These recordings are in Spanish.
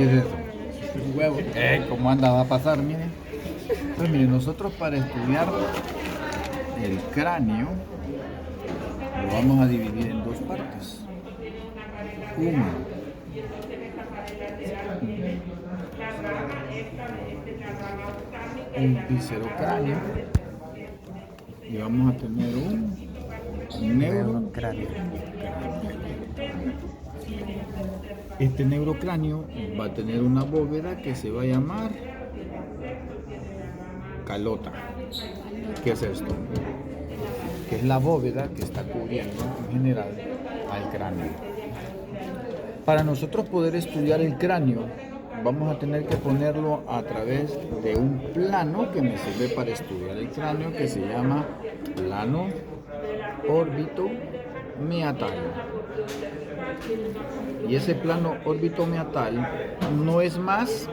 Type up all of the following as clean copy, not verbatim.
¿Qué es eso? Un huevo. ¿Cómo anda? Va a pasar, mire. Pues mire, nosotros para estudiar el cráneo lo vamos a dividir en dos partes. Una, un viscerocráneo, y vamos a tener un neurocráneo. Este neurocráneo va a tener una bóveda que se va a llamar calota. ¿Qué es esto? Que es la bóveda que está cubriendo en general al cráneo. Para nosotros poder estudiar el cráneo, vamos a tener que ponerlo a través de un plano que me sirve para estudiar el cráneo, que se llama plano órbito-meatal. Y ese plano órbito-meatal no es más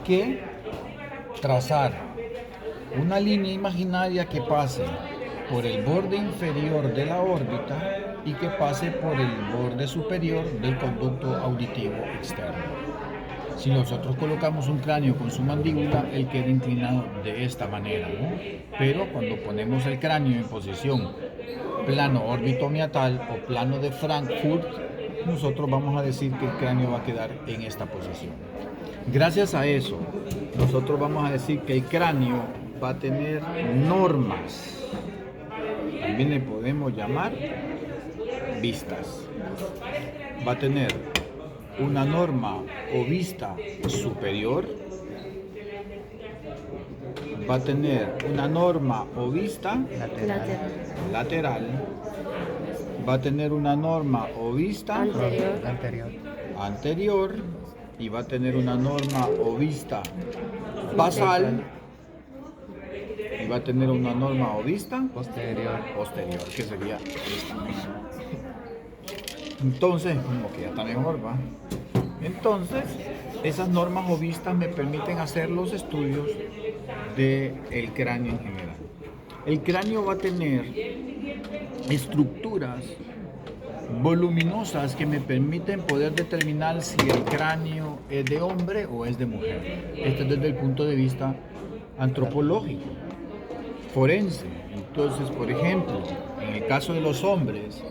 que trazar una línea imaginaria que pase por el borde inferior de la órbita y que pase por el borde superior del conducto auditivo externo. Si nosotros colocamos un cráneo con su mandíbula, él queda inclinado de esta manera, ¿no? Pero cuando ponemos el cráneo en posición plano órbito-meatal o plano de Frankfurt, nosotros vamos a decir que el cráneo va a quedar en esta posición. Gracias a eso, nosotros vamos a decir que el cráneo va a tener normas. También le podemos llamar vistas. Va a tener una norma o vista superior, va a tener una norma o vista lateral, va a tener una norma o vista anterior y va a tener una norma o vista basal y va a tener una norma o vista posterior, que sería esta. Entonces, como que ya está mejor, ¿va? Entonces, esas normas o vistas me permiten hacer los estudios del cráneo en general. El cráneo va a tener estructuras voluminosas que me permiten poder determinar si el cráneo es de hombre o es de mujer. Esto es desde el punto de vista antropológico, forense. Entonces, por ejemplo, en el caso de los hombres,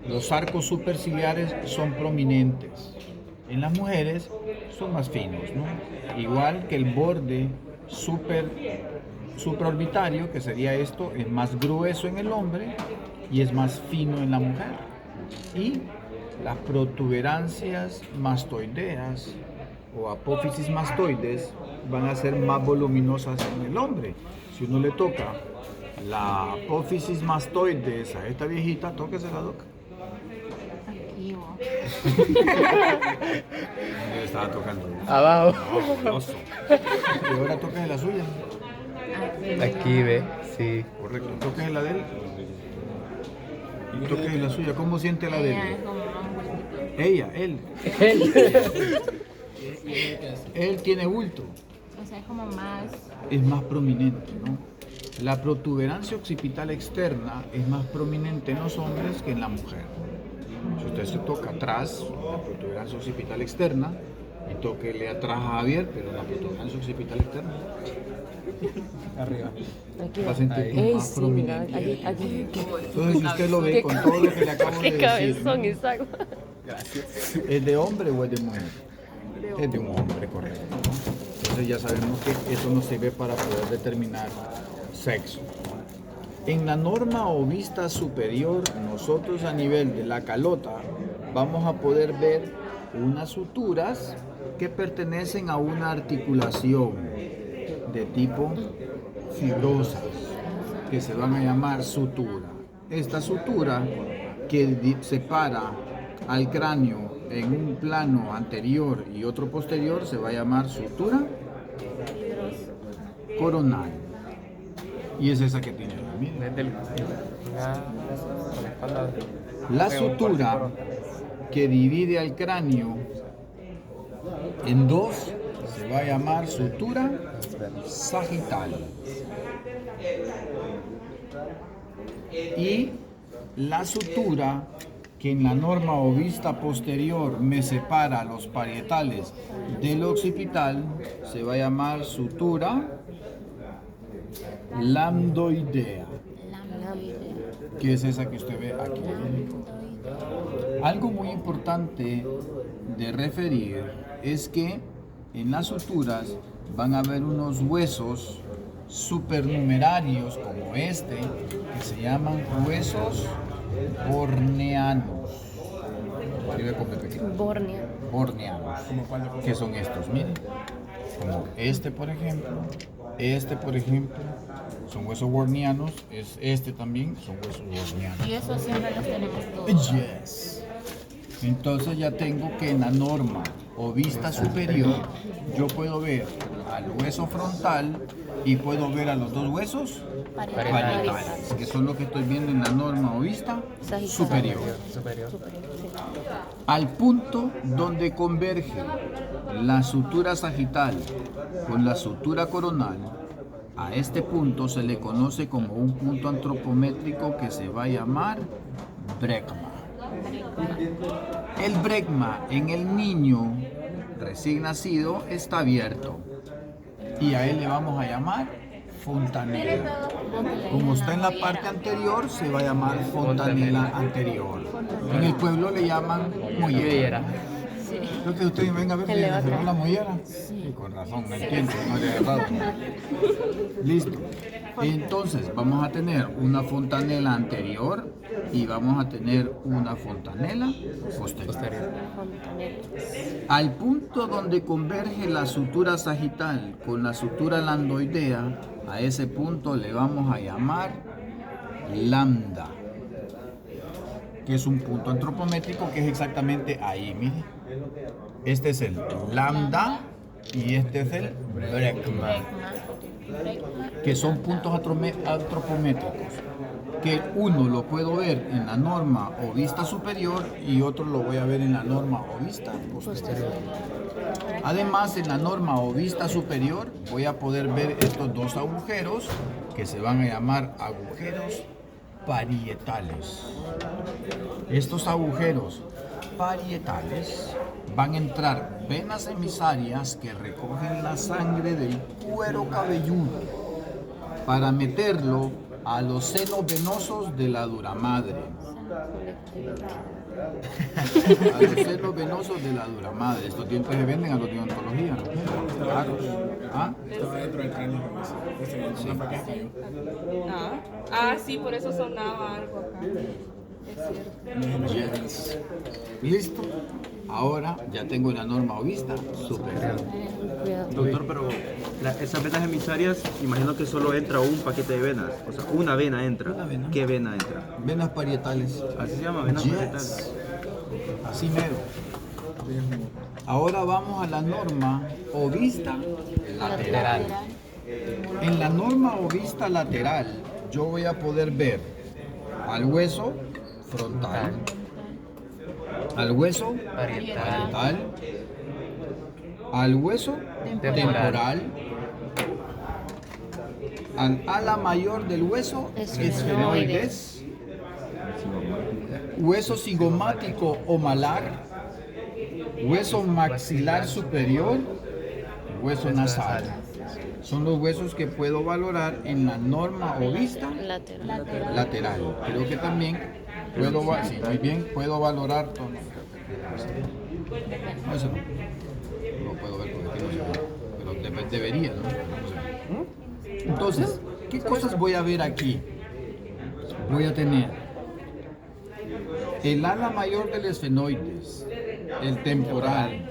los arcos superciliares son prominentes. En las mujeres son más finos, ¿no? Igual que el borde supraorbitario, que sería esto, es más grueso en el hombre y es más fino en la mujer. Y las protuberancias mastoideas o apófisis mastoides van a ser más voluminosas en el hombre. Si uno le toca la apófisis mastoides a esta viejita, tóquese la doca. Yo estaba tocando abajo. No, y ahora toques la suya. Aquí ve, sí. Correcto, toques la de él. Y toques la suya. ¿Cómo siente la de él? Él. Él tiene bulto. O sea, es como más... Es más prominente, ¿no? La protuberancia occipital externa es más prominente en los hombres que en la mujer. Si usted se toca atrás, la protuberancia occipital externa, y tóquele atrás a Javier, pero la protuberancia occipital externa. Arriba. Aquí Va a sentir que es más sí, mira, prominente. aquí. Entonces, si usted lo ve con todo lo que le acabo de Qué decir, cabezón, ¿no? Isaac. Gracias. ¿Es de hombre o es de mujer? Es de un hombre, correcto, ¿no? Entonces ya sabemos que eso nos sirve para poder determinar sexo. En la norma o vista superior, nosotros a nivel de la calota vamos a poder ver unas suturas que pertenecen a una articulación de tipo fibrosas, que se van a llamar sutura. Esta sutura que separa al cráneo en un plano anterior y otro posterior se va a llamar sutura coronal. Y es esa que tiene la misma. La sutura que divide al cráneo en dos se va a llamar sutura sagital. Y la sutura que en la norma o vista posterior me separa los parietales del occipital, se va a llamar sutura lambdoidea, que es esa que usted ve aquí. Algo muy importante de referir es que en las suturas van a haber unos huesos supernumerarios como este, que se llaman huesos borneanos. Escribe con B pequeño. Borneanos. Que son estos, miren. Como este, por ejemplo. Este, por ejemplo, son huesos borneanos. Este también son huesos borneanos. Y eso siempre los tenemos todos. Yes. Entonces ya tengo que en la norma o vista superior yo puedo ver al hueso frontal y puedo ver a los dos huesos parietales, que son los que estoy viendo en la norma o vista superior. Al punto donde converge la sutura sagital con la sutura coronal, a este punto se le conoce como un punto antropométrico que se va a llamar brecma. El brecma en el niño recién nacido está abierto y a él le vamos a llamar fontanela. Como está en la parte anterior, se va a llamar fontanela anterior. En el pueblo le llaman mollera. Creo que ustedes vengan a ver si le hacen la mollera. Sí, con razón, no entiendo, no le he agarrado. Listo. Entonces vamos a tener una fontanela anterior y vamos a tener una fontanela posterior. Al punto donde converge la sutura sagital con la sutura lambdoidea, a ese punto le vamos a llamar lambda, que es un punto antropométrico que es exactamente ahí, mire. Este es el lambda y este es el brecma, que son puntos antropométricos, que uno lo puedo ver en la norma o vista superior y otro lo voy a ver en la norma o vista posterior. Además, en la norma o vista superior voy a poder ver estos dos agujeros que se van a llamar agujeros parietales. Estos agujeros parietales van a entrar venas emisarias que recogen la sangre del cuero cabelludo para meterlo a los senos venosos de la dura madre. A los senos venosos de la dura madre. Estos dientes se venden a los de odontología. Claro. ¿Ah? Estaba dentro del cráneo. Sí, por eso sonaba algo acá. Es cierto. Yes. Listo. Ahora ya tengo la norma o vista superior. Doctor, pero esas venas emisarias, imagino que solo entra un paquete de venas. O sea, una vena entra. Una vena. ¿Qué vena entra? Venas parietales. Así se llama, venas Yes. parietales. Así mero. Ahora vamos a la norma o vista lateral. En la norma o vista lateral yo voy a poder ver al hueso frontal, al hueso parietal, al hueso temporal, al ala mayor del hueso esfenoides, hueso cigomático o malar, hueso maxilar superior, hueso nasal. Son los huesos que puedo valorar en la norma o vista lateral. Creo que también puedo, sí, muy bien, puedo valorar todo. No, eso no puedo ver porque aquí no se ve, pero debería, ¿no? Entonces, ¿qué cosas voy a ver aquí? Voy a tener el ala mayor del esfenoides, el temporal,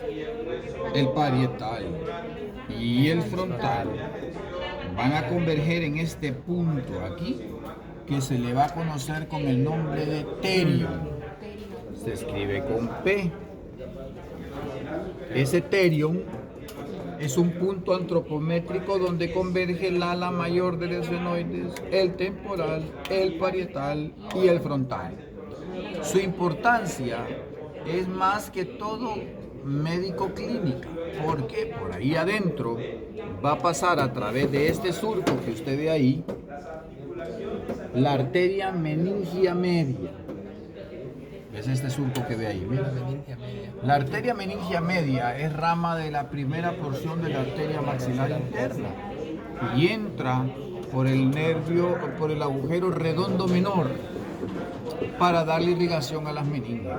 el parietal y el frontal van a converger en este punto aquí que se le va a conocer con el nombre de terion. Se escribe con P. Ese terion es un punto antropométrico donde converge el ala mayor del esfenoides, el temporal, el parietal y el frontal. Su importancia es más que todo médico-clínica, porque por ahí adentro va a pasar a través de este surco que usted ve ahí la arteria meningia media. Es este surco que ve ahí. Mira. La arteria meningia media es rama de la primera porción de la arteria maxilar interna y entra por el nervio, por el agujero redondo menor para darle irrigación a las meninges.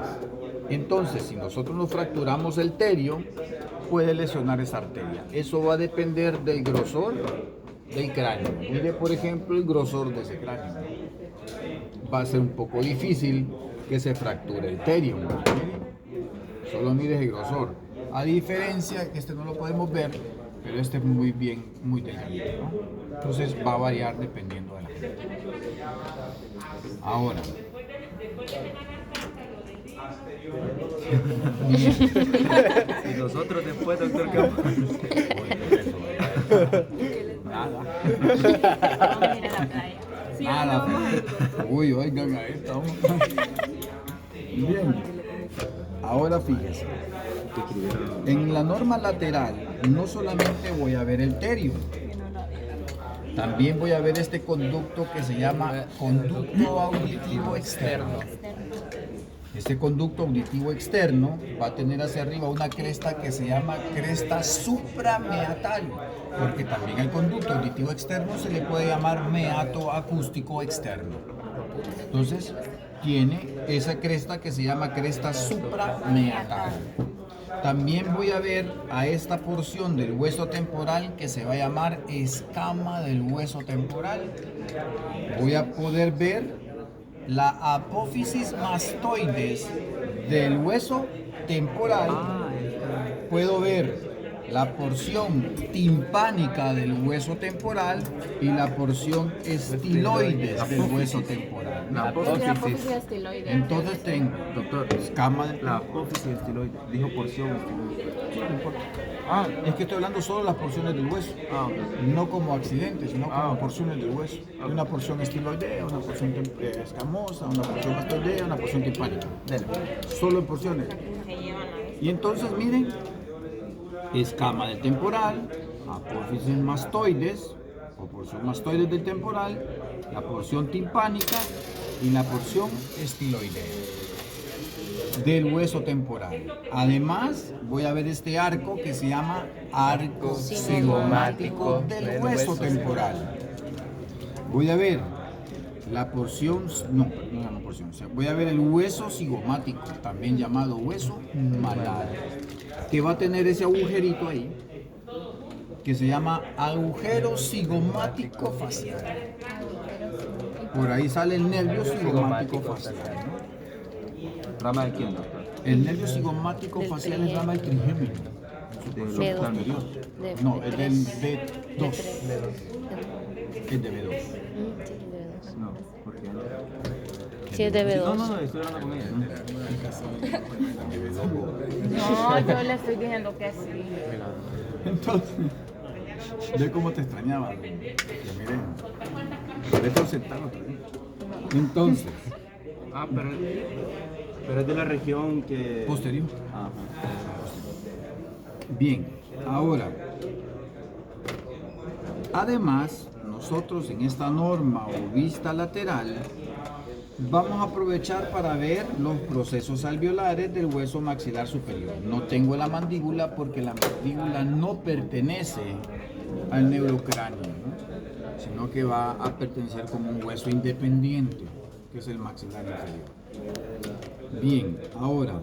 Entonces, si nosotros nos fracturamos el terio, puede lesionar esa arteria. Eso va a depender del grosor del cráneo. Mire, por ejemplo, el grosor de ese cráneo. Va a ser un poco difícil que se fracture el terio. Solo mire el grosor. A diferencia que este no lo podemos ver, pero este es muy bien, muy delgadito, ¿no? Entonces va a variar dependiendo de la gente. Ahora. Y nosotros después, doctor Campos. Nada. Vamos a ir a la playa. Sí, Nada. vamos. Uy, oigan, ahí estamos. Bien. Ahora fíjense. En la norma lateral no solamente voy a ver el terio, también voy a ver este conducto que se llama conducto auditivo externo. Este conducto auditivo externo va a tener hacia arriba una cresta que se llama cresta suprameatal, porque también al conducto auditivo externo se le puede llamar meato acústico externo. Entonces, tiene esa cresta que se llama cresta suprameatal. También voy a ver a esta porción del hueso temporal que se va a llamar escama del hueso temporal. Voy a poder ver la apófisis mastoides del hueso temporal. Puedo ver la porción timpánica del hueso temporal y la porción estiloides del hueso temporal. La La apófisis. apófisis estiloide. Entonces tengo Doctor, escama de... la apófisis estiloide. Dijo porción estiloide. Sí, no importa. Ah, es que estoy hablando solo de las porciones del hueso, Ok. no como accidentes, sino como ok. porciones del hueso. Hay una porción estiloidea, una porción escamosa, una porción mastoidea, una porción timpánica. Dele. Solo en porciones. Y entonces miren, escama del temporal, apófisis mastoides, o porción mastoides del temporal, la porción timpánica y la porción estiloidea del hueso temporal. Además, voy a ver este arco que se llama arco cigomático del hueso temporal. Voy a ver la porción, no la porción, o sea, voy a ver el hueso cigomático, también llamado hueso malar, que va a tener ese agujerito ahí, que se llama agujero cigomático facial. Por ahí sale el nervio cigomático facial, ¿no? ¿Rama de quién, doctor? El nervio cigomático facial es rama del trigémino. De los B2. posterior. No, es del B2. Es de B2. No, ¿por qué? Sí, es de No, B2. no, estoy hablando con ella. No, yo le estoy diciendo que sí. Entonces, ve cómo te extrañaba. Que miren, vete a sentar otra vez. Entonces, Ah, pero es de la región que... posterior. Ajá. Bien, ahora, además, nosotros en esta norma o vista lateral, vamos a aprovechar para ver los procesos alveolares del hueso maxilar superior. No tengo la mandíbula porque la mandíbula no pertenece al neurocráneo, ¿no? Sino que va a pertenecer como un hueso independiente, que es el maxilar inferior. Bien, ahora,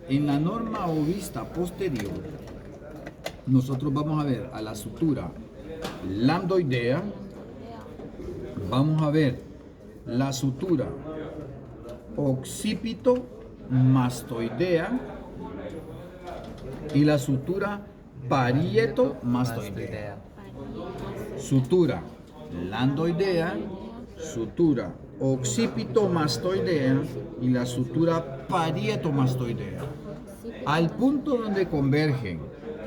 en la norma o vista posterior, nosotros vamos a ver a la sutura lambdoidea, vamos a ver la sutura occipito mastoidea y la sutura parieto mastoidea. Sutura lambdoidea, sutura occipito mastoidea y la sutura parieto mastoidea. Al punto donde convergen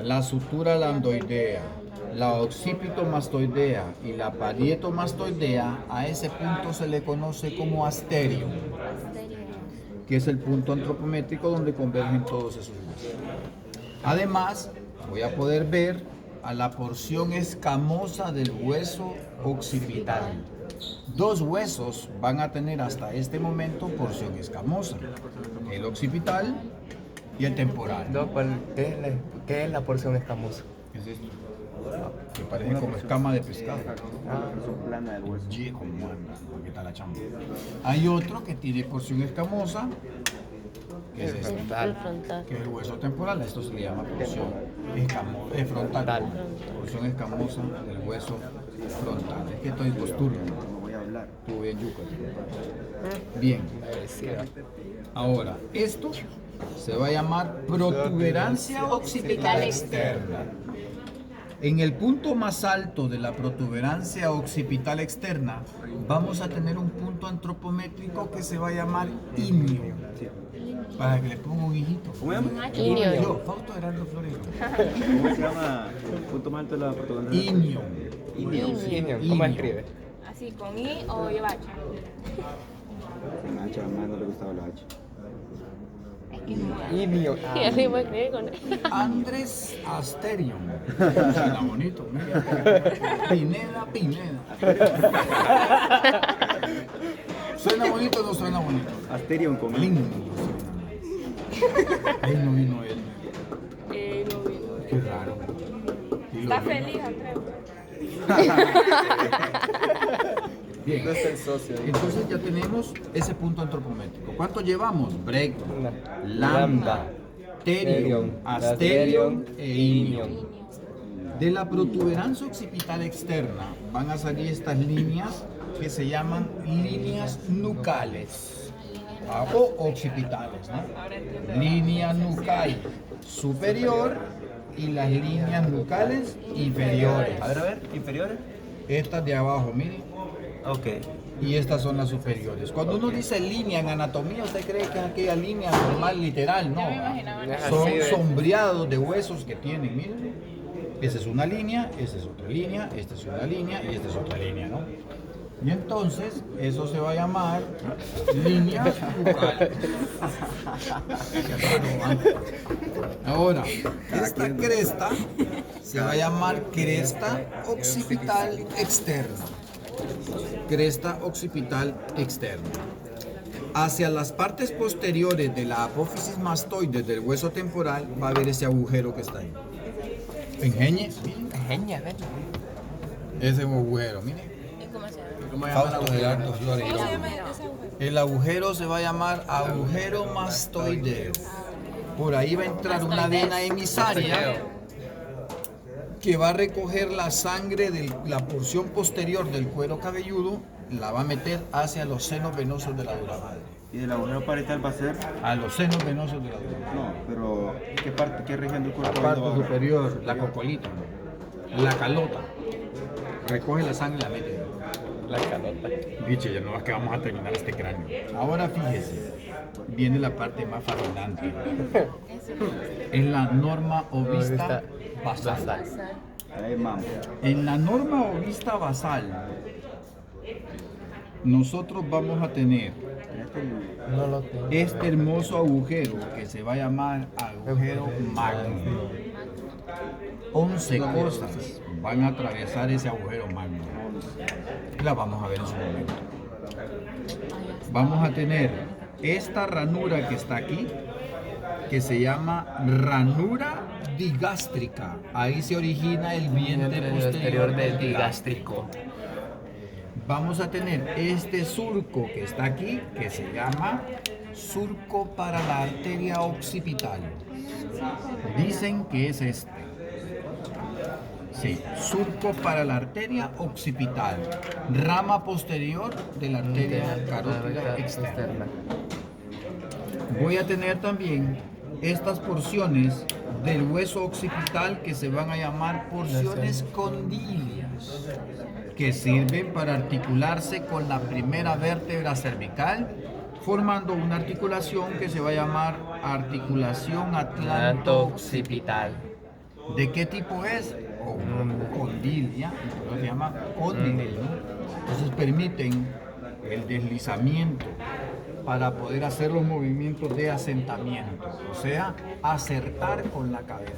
la sutura lambdoidea, la occipito mastoidea y la parieto mastoidea, a ese punto se le conoce como asterio, que es el punto antropométrico donde convergen todos esos huesos. Además, voy a poder ver a la porción escamosa del hueso occipital. Dos huesos van a tener hasta este momento porción escamosa, el occipital y el temporal. No, ¿qué es la porción escamosa? ¿Qué es esto? Que parece como escama de pescado. Son plana del hueso. Oye, cómo anda, aquí está la chamba. Hay otro que tiene porción escamosa, que es este, Frontal. Frontal. que es el hueso temporal. Esto se le llama porción frontal. Porción escamosa del hueso frontal. Es que estoy postura. No voy a hablar. Estuvo bien yuca. Bien. Ahora, esto se va a llamar protuberancia occipital externa. En el punto más alto de la protuberancia occipital externa vamos a tener un punto antropométrico que se va a llamar inio. Para que le ponga un hijito. ¿Cómo se llama? Inio. Yo, Fausto Gerardo Florero. ¿Cómo se llama el punto más alto de la protuberancia? Inio. ¿Cómo escribe? Así, con I o lleva H. En H, a mamá no le gustaba la H. Es que no. Inio. Y así voy a escribir con Andres Asterion. Suena bonito, mira. Pineda. ¿Suena bonito o no suena bonito? Asterion con I. Lindo. Ahí no vino él. No vino. Qué raro. Y lo Está vino. feliz, Andrés. Bien. No es el socio. Entonces ya tenemos ese punto antropométrico. ¿Cuánto llevamos? Break, lambda, Lambda, terion, asterion e inion. De la protuberancia occipital externa van a salir estas líneas que se llaman líneas nucales o occipitales, ¿no? Línea nucal superior y las líneas nucales inferiores. A ver, inferiores. Estas de abajo, miren. Ok. Y estas son las superiores. Cuando uno dice línea en anatomía, usted cree que es aquella línea normal, literal, no. Son sombreados de huesos que tienen, miren. Esa es una línea, esta es otra línea, esta es una línea y esta es otra línea, ¿no? Y entonces, eso se va a llamar líneas nucales. Ahora, esta cresta se va a llamar cresta occipital externa. Cresta occipital externa. Hacia las partes posteriores de la apófisis mastoide del hueso temporal va a haber ese agujero que está ahí. Engeñe, Genial, ese agujero, mire. ¿Cómo se llama ese agujero? El agujero se va a llamar agujero mastoideo. Por ahí va a entrar una vena emisaria que va a recoger la sangre de la porción posterior del cuero cabelludo, la va a meter hacia los senos venosos de la dura madre. ¿Y el agujero parietal va a ser? A los senos venosos de la dura madre. No, pero ¿qué parte, qué región del La cuerpo? parte va? superior, la cocolita, la calota. Recoge la sangre y la mete. La calota. Biche, ya no es que vamos a terminar este cráneo. Ahora fíjese, viene la parte más fascinante. Es la norma ovista basal. Ahí, mamá. En la norma ovista basal, nosotros vamos a tener No lo tengo. este hermoso agujero que se va a llamar agujero magno. 11 cosas van a atravesar ese agujero magno. La vamos a ver en su momento. Vamos a tener esta ranura que está aquí, que se llama ranura digástrica. Ahí se origina el vientre posterior del digástrico. Vamos a tener este surco que está aquí, que se llama surco para la arteria occipital. Dicen que es este. Sí, surco para la arteria occipital, rama posterior de la arteria carótida externa. Voy a tener también estas porciones del hueso occipital que se van a llamar porciones condilias, que sirven para articularse con la primera vértebra cervical, formando una articulación que se va a llamar articulación atlanto-occipital. ¿De qué tipo es? Condilia, y por eso se llama cóndilo. Entonces permiten el deslizamiento para poder hacer los movimientos de asentamiento, o sea, acertar con la cabeza.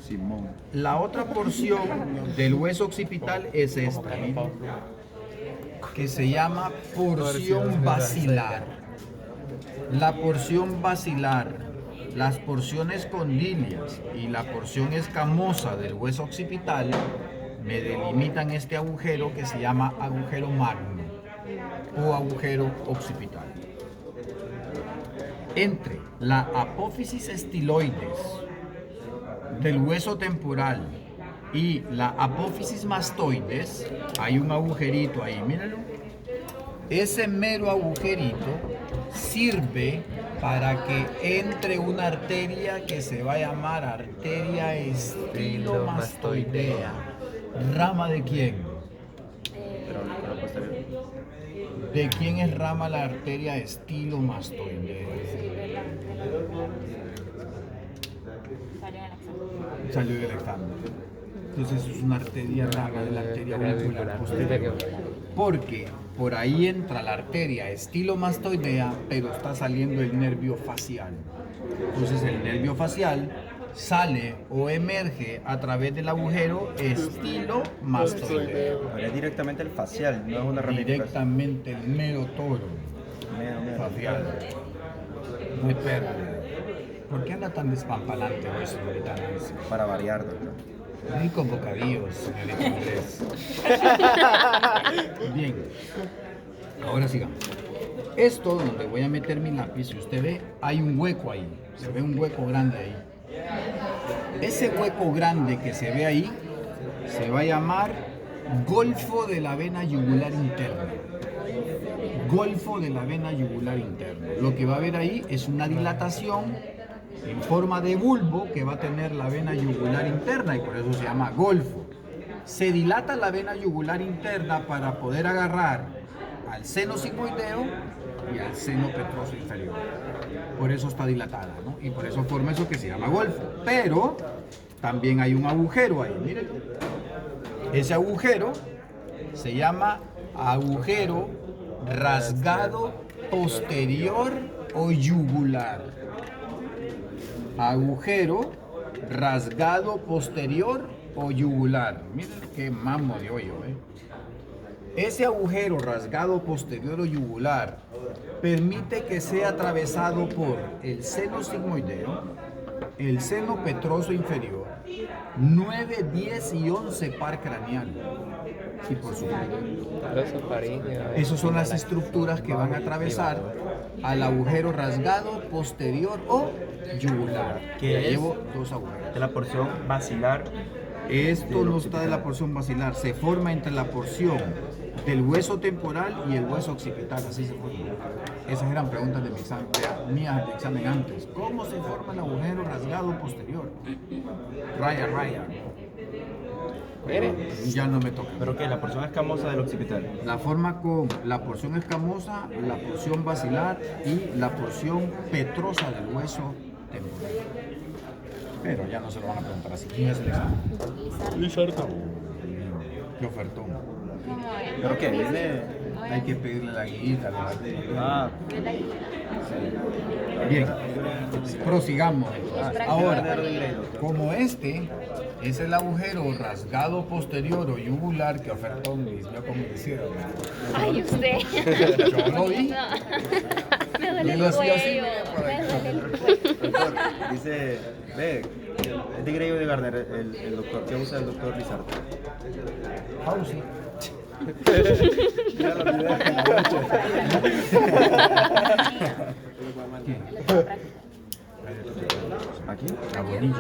Simón. La otra porción del hueso occipital es esta. ¿Miren? que se llama porción basilar. La porción basilar, las porciones condilias y la porción escamosa del hueso occipital me delimitan este agujero que se llama agujero magno o agujero occipital. Entre la apófisis estiloides del hueso temporal y la apófisis mastoides hay un agujerito ahí, mírenlo. Ese mero agujerito sirve para que entre una arteria que se va a llamar arteria estilomastoidea. ¿Rama de quién? ¿De quién es rama la arteria estilomastoidea? Salió del examen. Entonces es una arteria rama de la arteria auricular posterior. Porque por ahí entra la arteria estilomastoidea, pero está saliendo el nervio facial. Entonces el nervio facial sale o emerge a través del agujero estilomastoideo. Pero es directamente el facial, no es una ramificación. Directamente el mero toro facial. No es perro. ¿Por qué anda tan despampalante hoy, señorita Nancy? Para variar, doctor. Ricos bocadillos, señorita Andrés. Bien, ahora sigamos. Esto donde voy a meter mi lápiz, si usted ve, hay un hueco ahí. Se ve un hueco grande ahí. Ese hueco grande que se ve ahí se va a llamar golfo de la vena yugular interna. Golfo de la vena yugular interna. Lo que va a haber ahí es una dilatación en forma de bulbo que va a tener la vena yugular interna y por eso se llama golfo. Se dilata la vena yugular interna para poder agarrar al seno sigmoideo y al seno petroso inferior. Por eso está dilatada, ¿no? Y por eso forma eso que se llama golfo. Pero también hay un agujero ahí, miren. Ese agujero se llama agujero rasgado posterior o yugular. Agujero rasgado posterior o yugular. Miren qué mamo de hoyo, ¿eh? Ese agujero rasgado posterior o yugular permite que sea atravesado por el seno sigmoideo, el seno petroso inferior, 9, 10 y 11 par craneal. Y por supuesto, esas son las estructuras que van a atravesar al agujero rasgado posterior o yugular. ¿Qué es? Llevo dos agujeros. De la porción basilar. Esto no está de la porción basilar, se forma entre la porción del hueso temporal y el hueso occipital, así se forma. Esas eran preguntas de mi examen, mías de examen antes. ¿Cómo se forma el agujero rasgado posterior? Raya, raya. Ya no me toca. ¿Pero qué? La porción escamosa del occipital. La forma con la porción escamosa, la porción basilar y la porción petrosa del hueso temporal. Pero ya no se lo van a preguntar así. ¿Quién es el examen? Lizardo. ¿Qué ofertón? ¿Pero qué? Viene... Hay que pedirle la guita. Ah, Bien, prosigamos. Ahora, ahora, como este es el agujero rasgado posterior o yugular que ofertón me vio como hicieron. Ay, usted. Yo lo vi. No. Me duele Y el lo hacía así, cuello. por ahí. Me duele el cuello. doctor, dice, ve, es de Gregorio de Gardner, el doctor. ¿Qué usa el doctor Lizardo? Fauci. Mira los videos que me han hecho. ¿Aquí? Abonillo.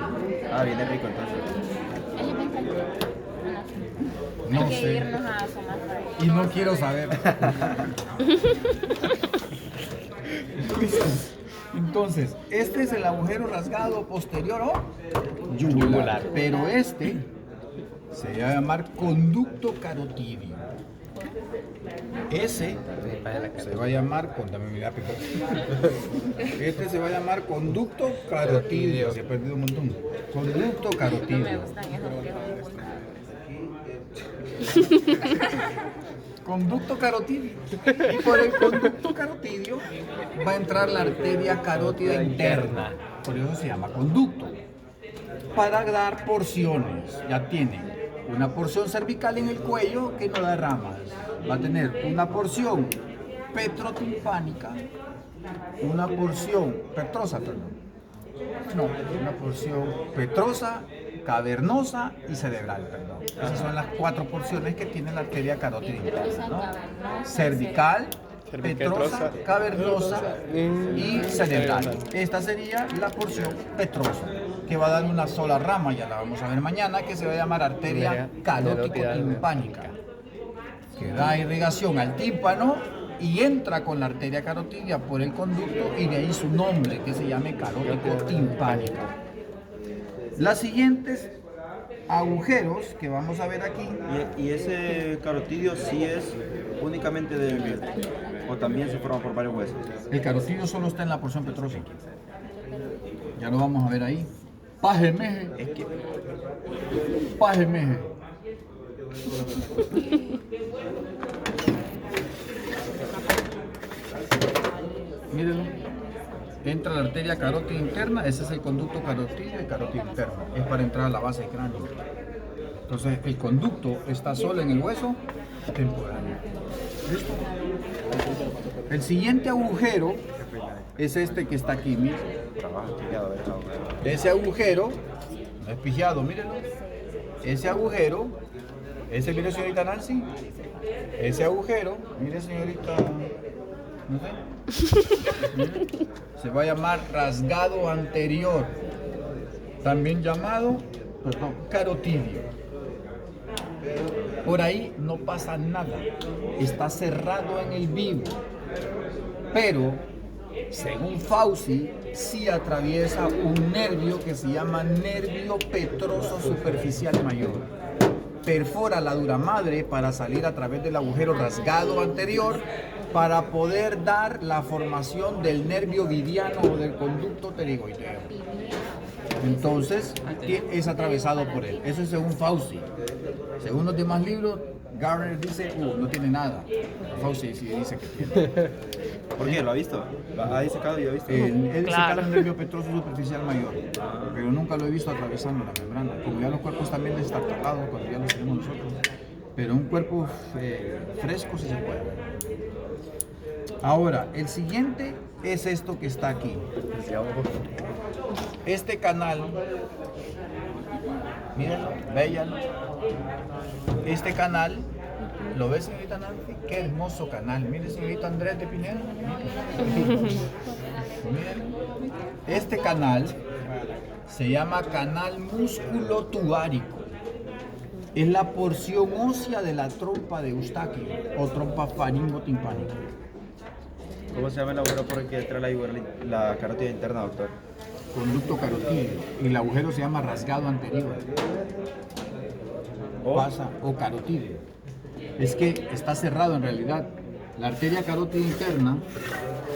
Ah, viene rico entonces. Él es bien tranquilo. No Hay que sé. irnos a Somar. Y no quiero saber. Entonces, este es el agujero rasgado posterior o yugular. Pero este se va a llamar conducto carotidio. Ese se va a llamar, contame mi lápiz. Este se va a llamar conducto carotidio. Se ha perdido un montón. Conducto Me carotidio. gustan esos que Conducto carotidio. Y por el conducto carotidio va a entrar la arteria carótida interna. Por eso se llama conducto. Para dar porciones. Ya tiene una porción cervical en el cuello que no da ramas. va a tener una porción petrotimpánica, una porción petrosa, perdón. No, una porción petrosa, cavernosa y cerebral, perdón. Esas son las 4 porciones que tiene la arteria carótida interna, ¿no? Cervical, petrosa, cavernosa y cerebral. Esta sería la porción petrosa, que va a dar una sola rama, ya la vamos a ver mañana, que se va a llamar arteria carótico-timpánica, que da irrigación al tímpano y entra con la arteria carotidia por el conducto y de ahí su nombre, que se llame carótico-timpánica. Las siguientes agujeros que vamos a ver aquí. ¿Y ese carotidio sí es únicamente de o también se forma por varios huesos? El carotidio solo está en la porción petrosa. Ya lo vamos a ver ahí. Pajemeje. Es que Pajemeje. Mírenlo. Entra la arteria carótida interna, ese es el conducto carotidio y carótida interna. Es para entrar a la base del cráneo. Entonces, el conducto está solo en el hueso temporal. ¿Listo? El siguiente agujero es este que está aquí, miren. trabajo pillado, Ese agujero, no es pillado, mírenlo. Ese agujero, mire señorita Nancy, ese agujero, mire señorita, no sé, mire, se va a llamar rasgado anterior, también llamado, carotidio. Por ahí no pasa nada, está cerrado en el vivo, pero según Fauci, sí atraviesa un nervio que se llama nervio petroso superficial mayor. Perfora la dura madre para salir a través del agujero rasgado anterior para poder dar la formación del nervio vidiano o del conducto pterigoideo. Entonces, es atravesado por él. Eso es según Fauci. Según los demás libros, Garner dice, no tiene nada. Fauci sí dice que tiene. ¿Por qué? ¿Lo ha visto? ¿Ha disecado y lo ha visto? Él disecado el nervio petroso superficial mayor, pero nunca lo he visto atravesando la membrana. Como ya los cuerpos también destartalados cuando ya los tenemos nosotros. Pero un cuerpo fresco sí se puede ver. Ahora, el siguiente es esto que está aquí. Este canal, mírenlo, véanlo. Este canal, ¿lo ves, señorita Nancy? Qué hermoso canal. Mire, señorita Andrés de Pineda. Miren. Este canal se llama canal músculo tubárico. Es la porción ósea de la trompa de Eustaquio o trompa faringotimpánica. ¿Cómo se llama el agujero por el que entra la carótida interna, doctor? Conducto carotídeo. Y el agujero se llama rasgado anterior. Pasa o carotídeo. Es que está cerrado en realidad. La arteria carótida interna,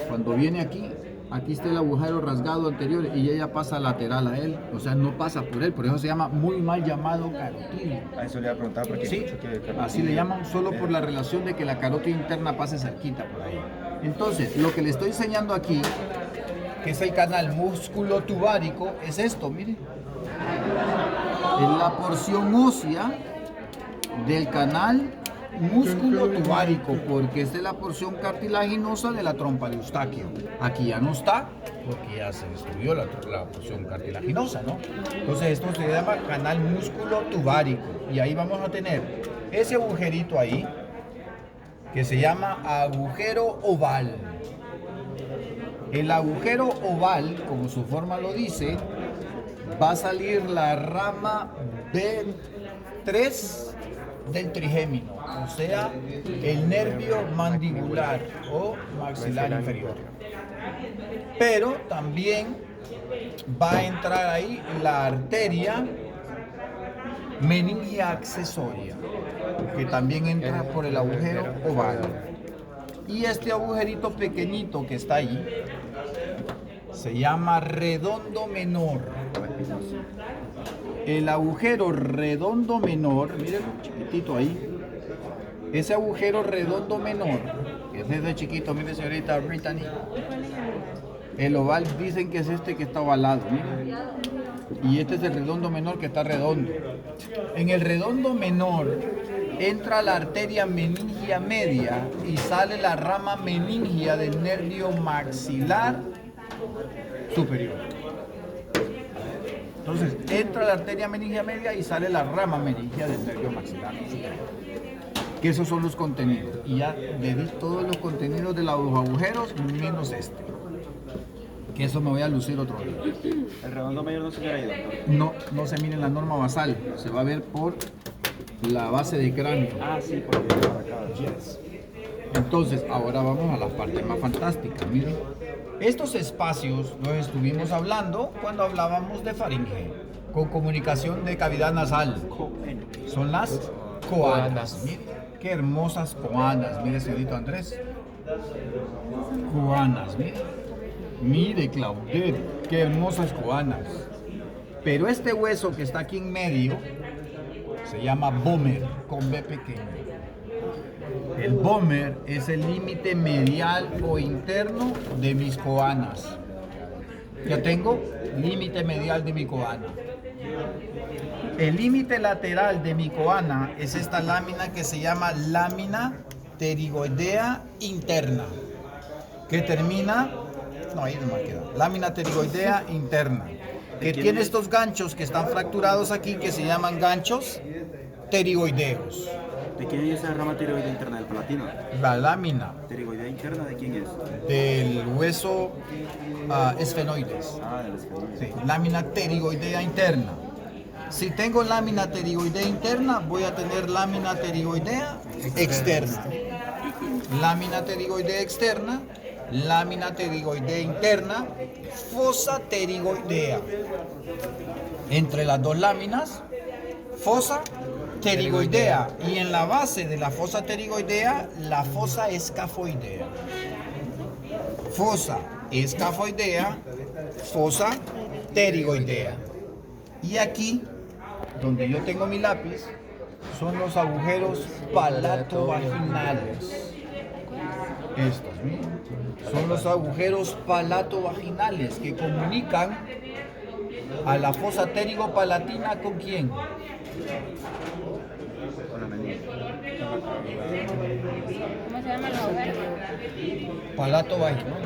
cuando viene aquí, aquí está el agujero rasgado anterior y ella pasa lateral a él. O sea, no pasa por él. Por eso se llama muy mal llamado carotídeo. A eso le iba a preguntar porque Sí, así le llaman solo por la relación de que la carótida interna pase cerquita por ahí. Entonces, lo que le estoy enseñando aquí, que es el canal músculo tubárico, es esto, miren. Es la porción ósea del canal músculo tubárico, porque esta es la porción cartilaginosa de la trompa de Eustaquio. Aquí ya no está, porque ya se destruyó la porción cartilaginosa, ¿no? Entonces esto se llama canal músculo tubárico, y ahí vamos a tener ese agujerito ahí, que se llama agujero oval. El agujero oval, como su forma lo dice, va a salir la rama B3 del trigémino, o sea, el nervio mandibular o maxilar inferior. Pero también va a entrar ahí la arteria meningia accesoria, que también entra por el agujero oval. Y este agujerito pequeñito que está ahí se llama redondo menor. El agujero redondo menor, mírenlo chiquitito ahí. Ese agujero redondo menor, que es desde chiquito, mire señorita Brittany. El oval dicen que es este que está ovalado, miren. Y este es el redondo menor que está redondo. En el redondo menor entra la arteria meningia media y sale la rama meningia del nervio maxilar superior. Entonces, entra la arteria meningia media y sale la rama meningia del nervio maxilar superior. Que esos son los contenidos. Y ya le di todos los contenidos de los agujeros menos este. Que eso me voy a lucir otro día. El redondo mayor no se hubiera ido. No se mire en la norma basal, se va a ver por la base de cráneo. Ah, sí, porque por acá. Entonces, ahora vamos a las partes más fantásticas. Miren, estos espacios los estuvimos hablando cuando hablábamos de faringe, con comunicación de cavidad nasal. Son las coanas. Miren, qué hermosas coanas. Mire, señorito Andrés. Coanas, mire. Mire, Claudette, qué hermosas coanas. Pero este hueso que está aquí en medio se llama vomer, con B pequeña. El vomer es el límite medial o interno de mis coanas. Ya tengo límite medial de mi coana. El límite lateral de mi coana es esta lámina que se llama lámina pterigoidea interna, que termina, no, ahí no me queda, lámina pterigoidea interna, que tiene estos ganchos que están fracturados aquí, que se llaman ganchos pterigoideos. ¿De quién es esa rama tiroidea interna del palatino? La lámina ¿Tiroidea interna de quién es? del hueso esfenoides. Ah, del esfenoide. Sí, lámina pterigoidea interna. Si tengo lámina pterigoidea interna, voy a tener lámina pterigoidea externa. Lámina pterigoidea externa, lámina pterigoidea interna, fosa pterigoidea. Entre las dos láminas, fosa pterigoidea. Y en la base de la fosa pterigoidea, la fosa escafoidea. Fosa escafoidea, fosa pterigoidea. Y aquí, donde yo tengo mi lápiz, son los agujeros palatovaginales. Estos, miren, son los agujeros palatovaginales que comunican a la fosa pterigopalatina ¿con quién? Con la meninge. ¿Cómo se llama el agujero? Palatovaginal.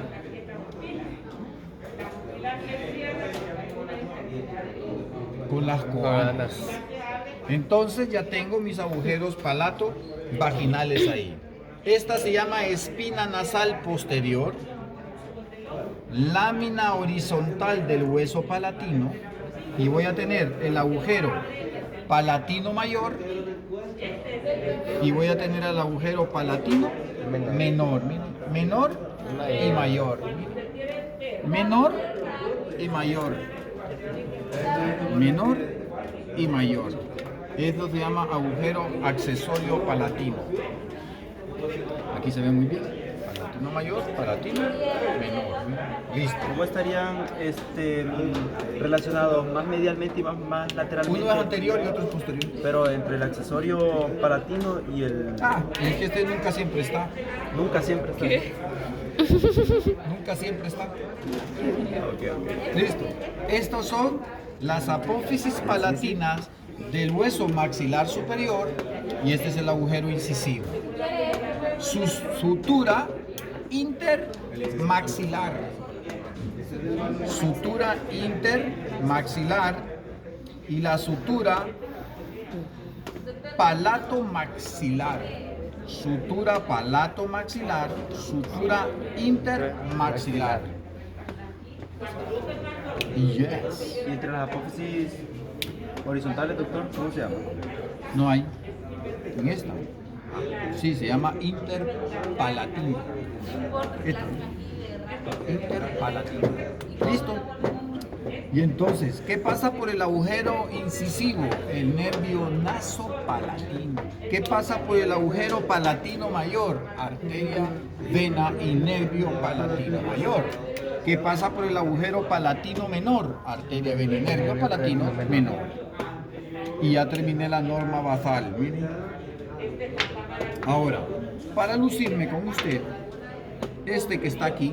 Con las coanas. Entonces ya tengo mis agujeros palatovaginales ahí. Esta se llama espina nasal posterior, lámina horizontal del hueso palatino, y voy a tener el agujero palatino mayor y voy a tener el agujero palatino menor. Miren, menor y mayor. Menor y mayor. Menor y mayor. Esto se llama agujero accesorio palatino. Aquí se ve muy bien. Palatino mayor, palatino menor. Listo. ¿Cómo estarían relacionados más medialmente y más lateralmente? Uno es anterior y otro es posterior. Pero entre el accesorio palatino y el... Ah, es que este nunca siempre está. Nunca siempre está. Nunca siempre está. Listo. Estos son las apófisis palatinas del hueso maxilar superior y este es el agujero incisivo. Su sutura intermaxilar. Sutura intermaxilar y la sutura palatomaxilar. Sutura palatomaxilar, sutura intermaxilar. Yes. Y entre las apófisis horizontales, doctor, ¿cómo se llama? No hay. En esta. Sí, se llama interpalatina. Esta. Interpalatina. ¿Listo? Y entonces, ¿qué pasa por el agujero incisivo? El nervio nasopalatino. ¿Qué pasa por el agujero palatino mayor? Arteria, vena y nervio palatino mayor. ¿Qué pasa por el agujero palatino menor? Arteria, vena y nervio palatino menor. Y ya terminé la norma basal. Miren. Ahora, para lucirme con usted, este que está aquí,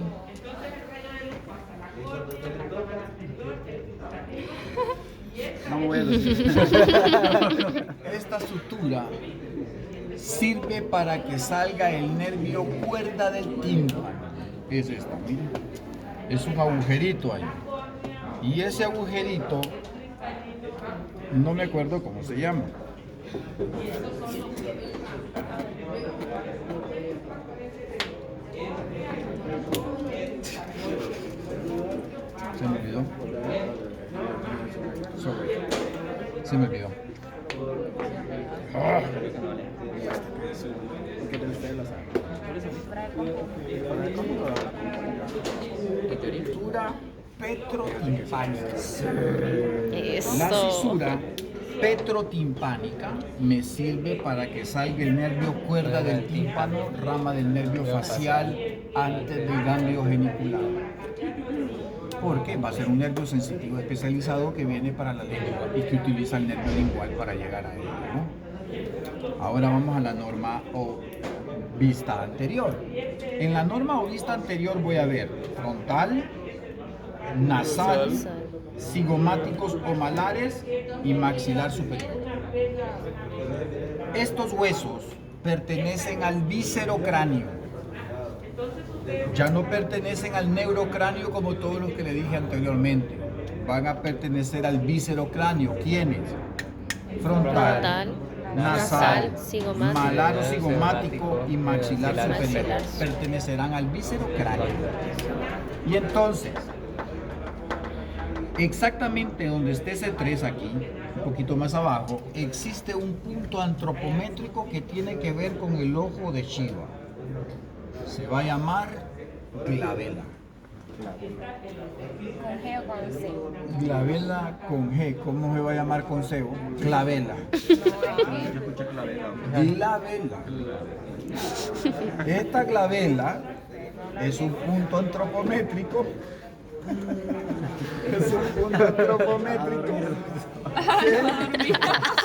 ¿Cómo voy a decir? Esta sutura sirve para que salga el nervio cuerda del tímpano. Es esta, miren. Es un agujerito ahí. Y ese agujerito, no me acuerdo cómo se llama. Se me olvidó. Sorry. Se me olvidó. Ah. Sutura petrotimpánica. La Eso. fisura petrotimpánica me sirve para que salga el nervio cuerda del tímpano, rama del nervio facial antes del ganglio genicular. Porque va a ser un nervio sensitivo especializado que viene para la lengua y que utiliza el nervio lingual para llegar a él, ¿no? Ahora vamos a la norma o vista anterior. En la norma o vista anterior voy a ver frontal, nasal, cigomáticos o malares y maxilar superior. Estos huesos pertenecen al viscerocráneo. Ya no pertenecen al neurocráneo como todos los que le dije anteriormente. Van a pertenecer al viscerocráneo. ¿Quiénes? Frontal, nasal, malar o cigomático y maxilar superior. Pertenecerán al viscerocráneo. Y entonces, exactamente donde esté ese 3 aquí, un poquito más abajo, existe un punto antropométrico que tiene que ver con el ojo de Shiva. Se va a llamar glabela. ¿Con G o con C? Glabela con G. ¿Cómo se va a llamar con C? Glabela. Yo escuché clavela. Glabela. Esta glabela es un punto antropométrico. Es un punto antropométrico que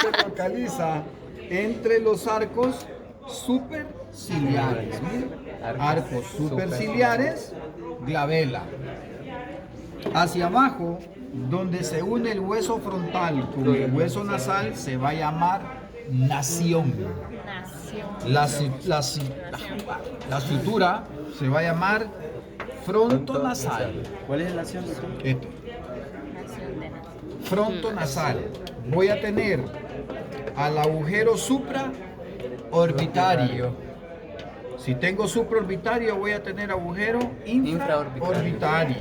se localiza entre los arcos superciliares. Miren. Arcos superciliares, glabela. Hacia abajo, donde se une el hueso frontal con el hueso nasal, se va a llamar nación. La sutura se va a llamar frontonasal. ¿Cuál es la nación? Esto. Frontonasal. Voy a tener al agujero supraorbitario. Si tengo supraorbitario, voy a tener agujero infraorbitario.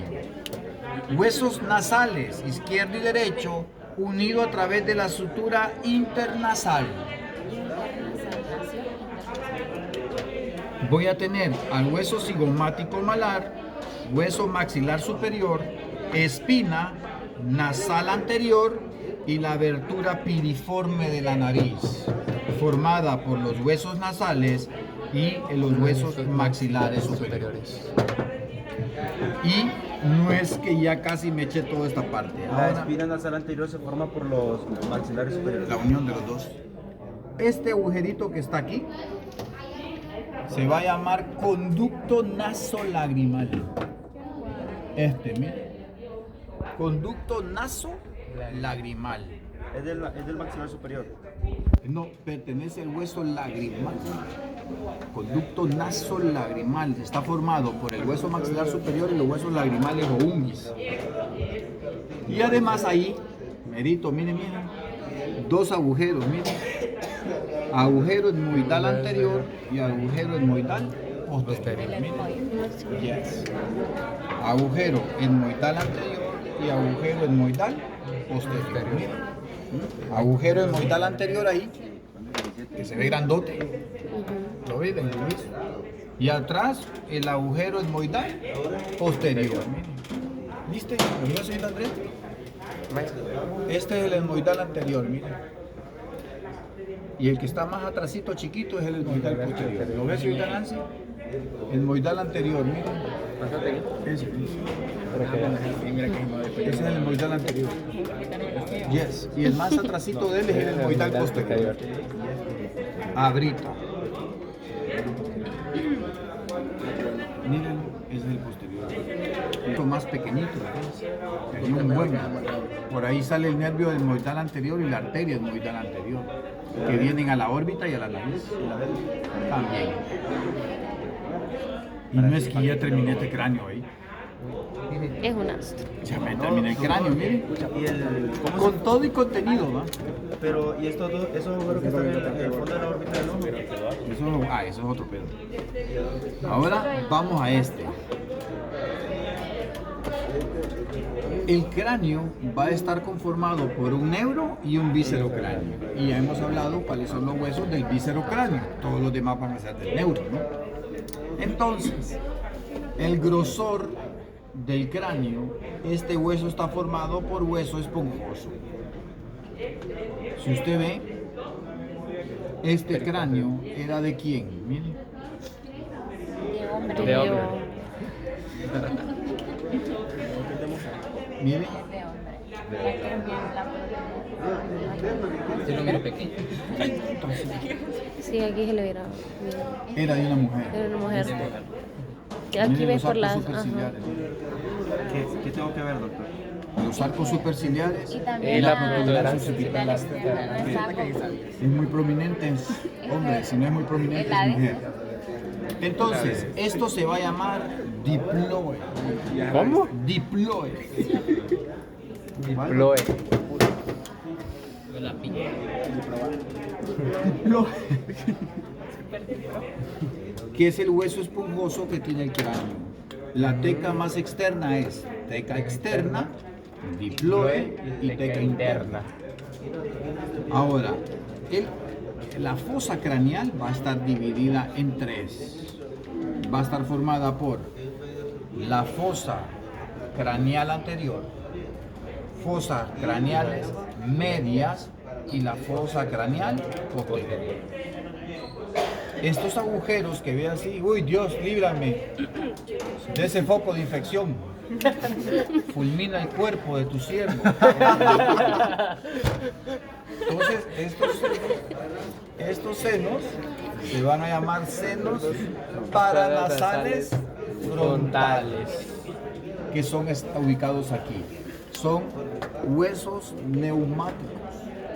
Huesos nasales, izquierdo y derecho, unido a través de la sutura internasal. Voy a tener al hueso cigomático malar, hueso maxilar superior, espina nasal anterior y la abertura piriforme de la nariz, formada por los huesos nasales y los huesos maxilares superiores. Y no es que ya casi me eché toda esta parte. La Ahora, espina nasal anterior se forma por los maxilares superiores. la unión de los dos. Este agujerito que está aquí se va a llamar conducto nasolagrimal. Mire. Conducto nasolagrimal. Es del maxilar superior. No, pertenece al hueso lagrimal. Conducto nasolagrimal. Está formado por el hueso maxilar superior y los huesos lagrimales o unguis. Y además ahí, merito, miren, dos agujeros, miren. Agujero etmoidal anterior y agujero etmoidal posterior. Miren. Yes. Agujero etmoidal anterior y agujero etmoidal posterior. Miren. Agujero etmoidal anterior ahí, que se ve grandote. ¿Lo ven? Luis? Y atrás el agujero etmoidal posterior. Miren. ¿Viste? ¿Lo vio, señor Andrés? Este es el etmoidal anterior, miren. Y el que está más atrasito, chiquito, es el etmoidal posterior. ¿Lo ves, señorita Nancy? Etmoidal anterior, miren. Ese es el etmoidal anterior. Yes. Y el más atrasito de él es el etmoidal posterior. Abrito. Miren, ese es el posterior. más pequeñito, ¿verdad? Es un buen. Por ahí sale el nervio etmoidal anterior y la arteria etmoidal anterior, que vienen a la órbita y a la nariz. También. Y no es que ya terminé este cráneo ahí. Es un astro. Ya me terminé el cráneo, miren. Y el, ¿cómo Con todo y contenido, ¿va? Pero, ¿y estos dos, esos agujeros que están en el fondo de la órbita del ojo? Eso es otro pedo. Ahora vamos a este. El cráneo va a estar conformado por un neuro y un viscerocráneo. Y ya hemos hablado cuáles son los huesos del viscerocráneo. Todos los demás van a ser del neuro, ¿no? Entonces, el grosor del cráneo, este hueso está formado por hueso esponjoso. Si usted ve, este cráneo era de quién, miren. De hombre. De hombre. Miren, De hombre. La que es bien la Yo lo miro pequeño. Sí, aquí se le verá. era de una mujer. Era una mujer. Y Miren aquí ves los por arcos las. superciliares. ¿Qué tengo que ver, doctor? Los arcos superciliares Y Y también la la protuberancia. es muy prominente, es hombre, si no es muy prominente es mujer. Entonces, esto se va a llamar diploe. ¿Cómo? Diploe. Diploe. La piña. Diploe. Que es el hueso esponjoso que tiene el cráneo. La teca más externa es teca externa, diploe y teca interna. Ahora, la fosa craneal va a estar dividida en tres. Va a estar formada por la fosa craneal anterior, fosas craneales medias y la fosa craneal posterior. Estos agujeros que ve así, uy Dios, líbrame de ese foco de infección. Fulmina el cuerpo de tu siervo. Entonces, estos senos se van a llamar senos paranasales frontales, que son ubicados aquí. Son huesos neumáticos,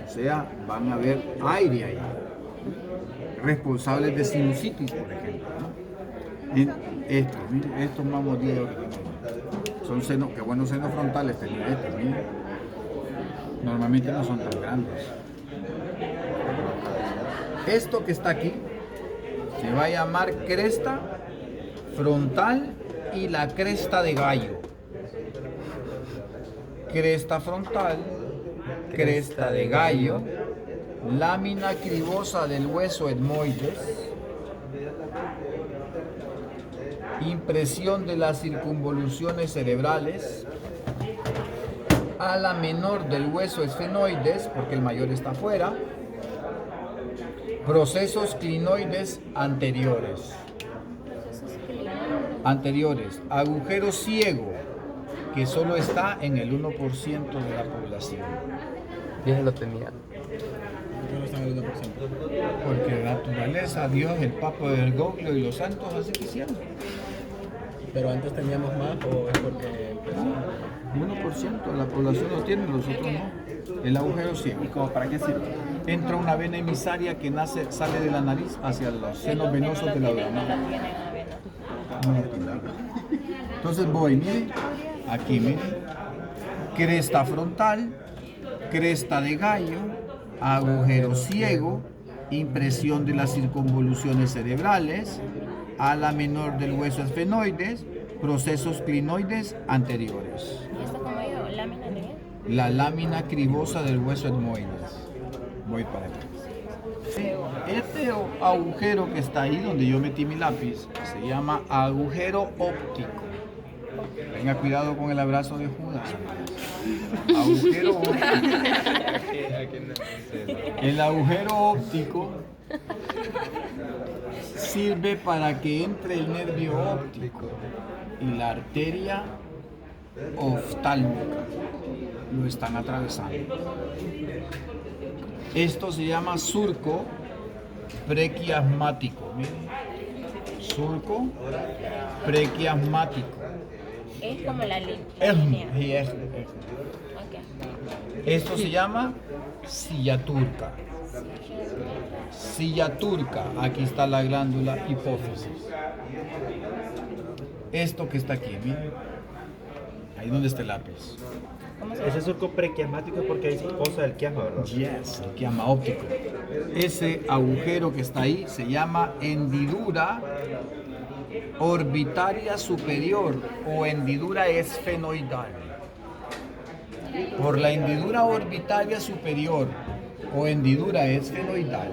o sea, van a haber aire ahí. Responsables de sinusitis, por ejemplo, ¿no? Miren, estos mamotieros son senos, qué buenos senos frontales tenía estos, miren. Normalmente no son tan grandes. Esto que está aquí se va a llamar cresta frontal y la cresta de gallo. Cresta frontal, cresta de gallo, lámina cribosa del hueso etmoides, impresión de las circunvoluciones cerebrales, ala menor del hueso esfenoides, porque el mayor está afuera, procesos clinoides anteriores. Agujero ciego, que solo está en el 1% de la población. Ya lo tenía. Yo no estaba en el 1%. Porque la naturaleza, Dios, el Papa del Goglio y los santos así quisieron. Pero antes teníamos más o es porque empezó. 1% de la población lo tiene, los otros no. El agujero ciego. ¿Y como para qué sirve? Entra una vena emisaria que sale de la nariz hacia los senos venosos de la abdomen. Entonces voy, miren, aquí miren, cresta frontal, cresta de gallo, agujero ciego, impresión de las circunvoluciones cerebrales, ala menor del hueso esfenoides, procesos clinoides anteriores. ¿Y esto como digo? ¿Lámina de qué? La lámina cribosa del hueso etmoides. Voy para acá. Este agujero que está ahí donde yo metí mi lápiz se llama agujero óptico. Tenga cuidado con el abrazo de Judas. Agujero óptico. El agujero óptico sirve para que entre el nervio óptico y la arteria oftálmica. Lo están atravesando. Esto se llama surco prequiasmático. Miren. Surco prequiasmático. Es como la línea. Y es- Ok. Esto se llama silla turca. Silla turca. Aquí está la glándula hipófisis. Esto que está aquí, miren. Ahí donde está el lápiz. Ese surco prequiasmático es porque hay cosa del quiasma, ¿verdad? Yes, el quiasma óptico. Ese agujero que está ahí se llama hendidura orbitaria superior o hendidura esfenoidal. Por la hendidura orbitaria superior o hendidura esfenoidal,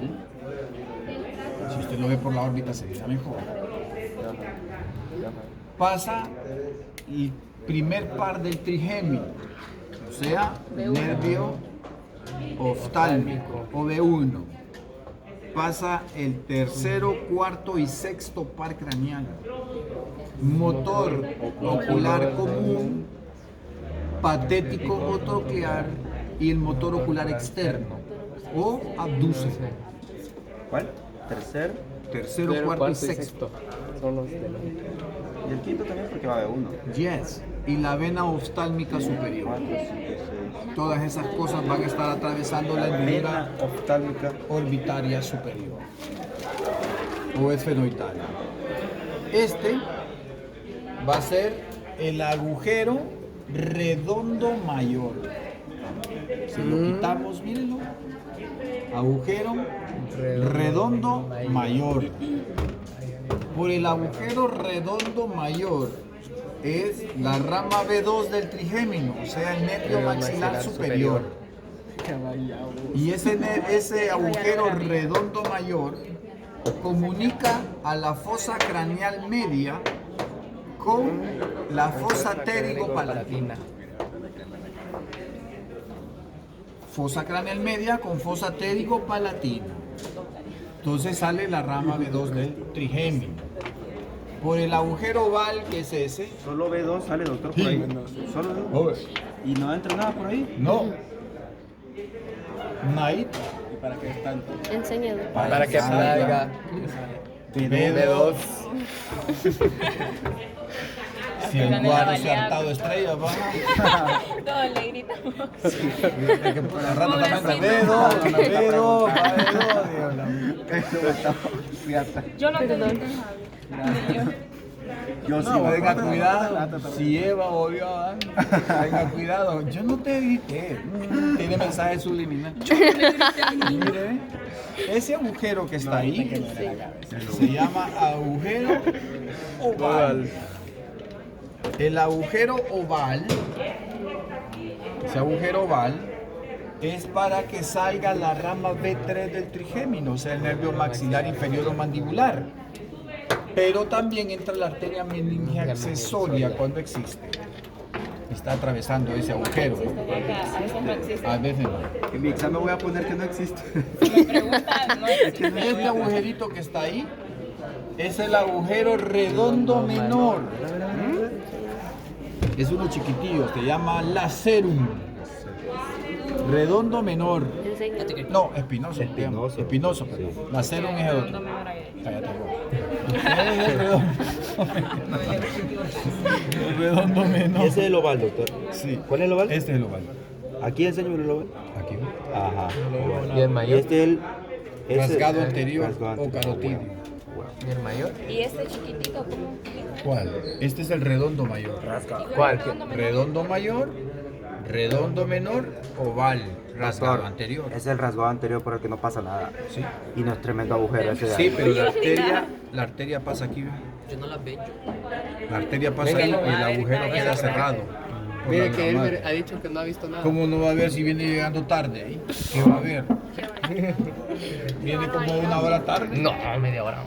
si usted lo ve por la órbita sería mejor, pasa el primer par del trigémino, o sea, nervio oftálmico o B1. Pasa el tercero, cuarto y sexto par craneal. Motor ocular común, patético motoroclear y el motor ocular externo o abducen. ¿Cuál? Tercer. Tercero, cuarto y sexto. Son los de Y el quinto también porque va de uno. Yes. Y la vena oftálmica superior. 4, 5, 6. Todas esas cosas van a estar atravesando la hendidura Vena oftálmica. orbitaria superior o esfenoidal. Este va a ser el agujero redondo mayor. Si lo quitamos, mírenlo. Agujero redondo mayor. Por el agujero redondo mayor es la rama B2 del trigémino, o sea, el nervio maxilar superior. Y ese agujero redondo mayor comunica a la fosa craneal media con la fosa pterygo-palatina. Fosa craneal media con fosa pterygo-palatina. Entonces sale la rama B2 del trigémino. Por el agujero oval, que es ese. Solo B2 sale, doctor, por ahí. Solo B2. Y no entra nada por ahí. No. Night. ¿Y para qué es tanto? Enséñalo. Para que salga. B2. Si el Gane la cuadro se ha baleada. hartado estrellas, baja. Todos le gritamos. Hay que poner al rato también Pobrecito. Yo no te Perdón. dije, Javi. Yo sí, No, voy tenga a cuidado. Si Eva volvió a dar, tenga cuidado. Yo no te grité. Tiene mensaje subliminal. Mire, ese agujero que está ahí se llama agujero oval. El agujero oval, ese agujero oval, es para que salga la rama B3 del trigémino, o sea, el nervio maxilar inferior o mandibular. Pero también entra la arteria meningia accesoria cuando existe. Está atravesando ese agujero. A veces no existe. A veces no. En mi examen voy a poner que no existe. Me preguntan, no existe. Este agujerito que está ahí es el agujero redondo menor. Es uno chiquitillo, se llama lacerum. Redondo menor. Enséñalo. No, espinoso. Espinoso. Espinoso, perdón. Lacerum es el otro. Cállate vos. Es el redondo. El redondo menor. Y ese es el oval, doctor. Sí. ¿Cuál es el oval? Este es el oval. Aquí enseño el oval. Aquí. Ajá. ¿Y el Y mayor? este es el. Rasgado anterior rasgado o anterior. carotidio. ¿Y el mayor? Y este chiquitito, ¿cómo? ¿Cuál? Este es el redondo mayor. ¿Cuál? Redondo mayor, redondo menor, oval, rasgado anterior. Es el rasgado anterior por el que no pasa nada. Sí. Y no es tremendo agujero ese de Sí, ahí. pero la arteria pasa aquí. Yo no la veo. La arteria pasa ahí y el agujero queda cerrado. por Mire la que él madre. ha dicho que no ha visto nada. ¿Cómo no va a ver si viene llegando tarde? ¿Qué va a ver? Viene como una hora tarde. No, media hora.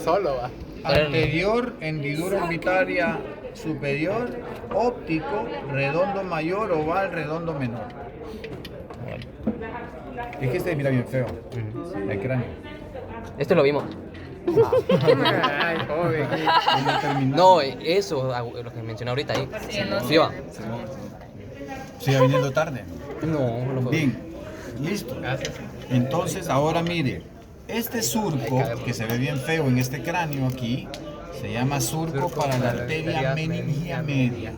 Solo va. Anterior, hendidura orbitaria superior, óptico, redondo mayor, oval, redondo menor. Es que este mira bien feo, el cráneo. Este lo vimos. Ay, joven. ¿Cómo terminó? No, eso, lo que mencioné ahorita ahí. Sí, va. Sigue viniendo tarde. No, lo Bien, listo. Entonces, ahora mire, este surco que se ve bien feo en este cráneo aquí, Se llama surco para la arteria meningia media.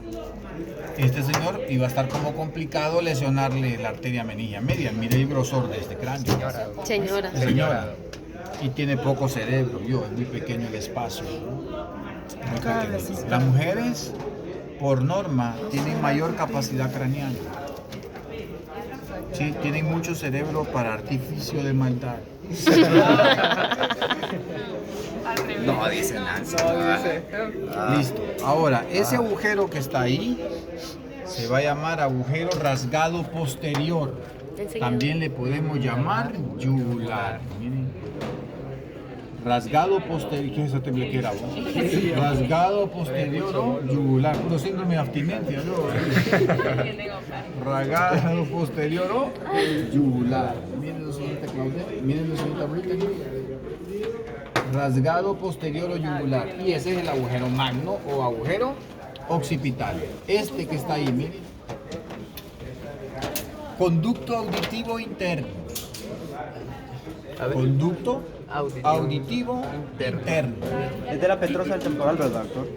Este señor iba a estar como complicado lesionarle la arteria meningia media. Mire el grosor de este cráneo. Señora. Y tiene poco cerebro, es muy pequeño el espacio. Muy pequeño. Las mujeres, por norma, tienen mayor capacidad craneal. Sí, tienen mucho cerebro para artificio de maldad. No, dice Nancy. Listo. Ahora, ese agujero que está ahí se va a llamar agujero rasgado posterior. También le podemos llamar yugular. Miren. Rasgado posterior. ¿Qué es esa temblequera? Rasgado posterior o yugular. Puro síndrome de abstinencia, ¿no? Rasgado posterior o yugular. Miren, señorita Claudia. Miren, señorita Brittany. Rasgado posterior o yugular. Y ese es el agujero magno o agujero occipital. Este que está ahí, miren. Conducto auditivo interno. Conducto auditivo interno. Es de la petrosa del temporal, ¿verdad, doctor?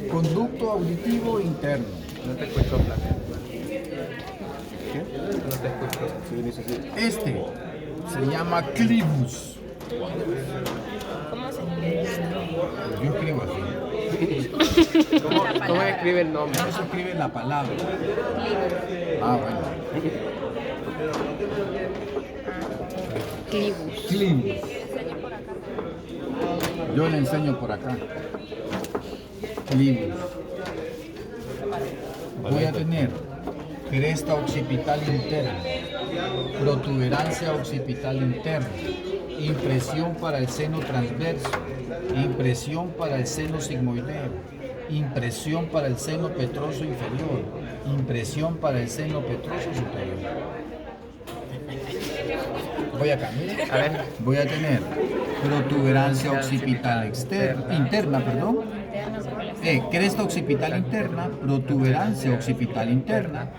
Conducto auditivo interno. No te escucho, Flaca. ¿Qué? No te escucho. Sí, dice sí. Este se llama clivus. ¿Cómo se escribe? Yo escribo así. ¿Cómo escribe el nombre? No se escribe la palabra. Ah, bueno. Clivus. Clivus. Yo le enseño por acá. Clivus. Voy a tener cresta occipital interna, protuberancia occipital interna, impresión para el seno transverso, impresión para el seno sigmoideo, impresión para el seno petroso inferior, impresión para el seno petroso superior. Voy acá, mire. A ver. Voy a tener protuberancia occipital interna, cresta occipital interna, protuberancia occipital interna,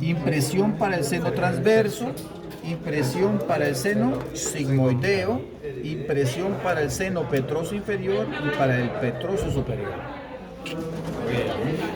impresión para el seno transverso, impresión para el seno sigmoideo, impresión para el seno petroso inferior y para el petroso superior.